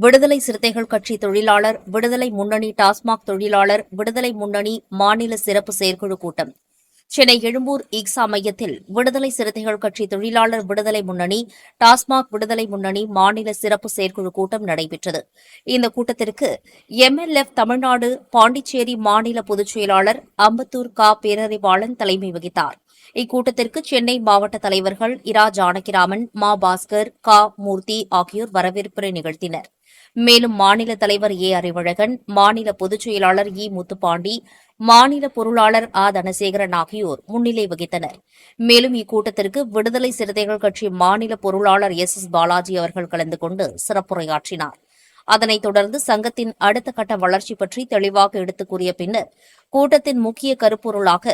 விடுதலை சிறுத்தைகள் கட்சி தொழிலாளர் விடுதலை முன்னணி டாஸ்மாக் தொழிலாளர் விடுதலை முன்னணி மாநில சிறப்பு செயற்குழு கூட்டம் சென்னை எழும்பூர் ஈக்ஸா மையத்தில் விடுதலை சிறுத்தைகள் கட்சி தொழிலாளர் விடுதலை முன்னணி டாஸ்மாக் விடுதலை முன்னணி மாநில சிறப்பு செயற்குழு கூட்டம் நடைபெற்றது. இந்த கூட்டத்திற்கு எம்எல்எஃப் தமிழ்நாடு பாண்டிச்சேரி மாநில பொதுச் செயலாளர் அம்பத்தூர் பேரறிவாளன் தலைமை வகித்தார். இக்கூட்டத்திற்கு சென்னை மாவட்ட தலைவர்கள் இரா ஜானகிராமன், மா பாஸ்கர், மூர்த்தி ஆகியோர் வரவேற்புரை நிகழ்த்தினர். மேலும் மாநில தலைவர் அறிவழகன், மாநில பொதுச் செயலாளர் முத்துப்பாண்டி, மாநில பொருளாளர் தனசேகரன் ஆகியோர் முன்னிலை வகித்தனர். மேலும் இக்கூட்டத்திற்கு விடுதலை சிறுத்தைகள் கட்சி மாநில பொருளாளர் எஸ் பாலாஜி அவர்கள் கலந்து கொண்டு சிறப்புரையாற்றினார். அதனைத் தொடர்ந்து சங்கத்தின் அடுத்த கட்ட வளர்ச்சி பற்றி தெளிவாக எடுத்துக் கூறிய பின்னர் கூட்டத்தின் முக்கிய கருப்பொருளாக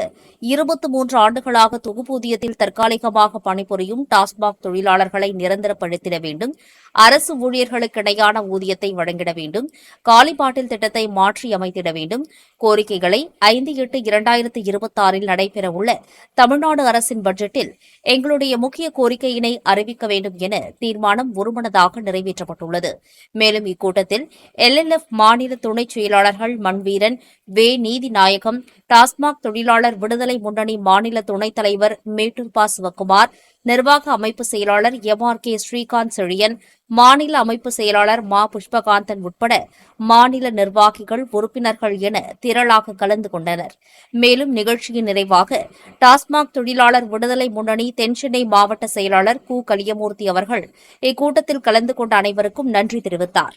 23 ஆண்டுகளாக தொகுப்பூதியத்தில் தற்காலிகமாக பணிபுரியும் டாஸ்மாக் தொழிலாளர்களை நிரந்தரப்படுத்திட வேண்டும், அரசு ஊழியர்களுக்கு இணையான ஊதியத்தை வழங்கிட வேண்டும், காலிபாட்டில் திட்டத்தை மாற்றி அமைத்திட வேண்டும், கோரிக்கைகளை 5/8/2026 நடைபெறவுள்ள தமிழ்நாடு அரசின் பட்ஜெட்டில் எங்களுடைய முக்கிய கோரிக்கையினை அறிவிக்க வேண்டும் என தீர்மானம் ஒருமனதாக நிறைவேற்றப்பட்டுள்ளது. மேலும் இக்கூட்டத்தில் எல்எல்எஃப் மாநில துணைச் செயலாளர்கள் மண்வீரன், நீதிநாயகம், டாஸ்மாக் தொழிலாளர் விடுதலை முன்னணி மாநில துணைத் தலைவர் மேட்டூர் சிவக்குமார், நிர்வாக அமைப்பு செயலாளர் எம்.ஆர்.கே. ஸ்ரீகாந்த் செழியன், மாநில அமைப்பு செயலாளர் மா புஷ்பகாந்தன் உட்பட மாநில நிர்வாகிகள், உறுப்பினர்கள் என திரளாக கலந்து கொண்டனர். மேலும் நிகழ்ச்சியின் நிறைவாக டாஸ்மாக் தொழிலாளர் விடுதலை முன்னணி தென்சென்னை மாவட்ட செயலாளர் கலியமூர்த்தி அவர்கள் இக்கூட்டத்தில் கலந்து கொண்ட அனைவருக்கும் நன்றி தெரிவித்தார்.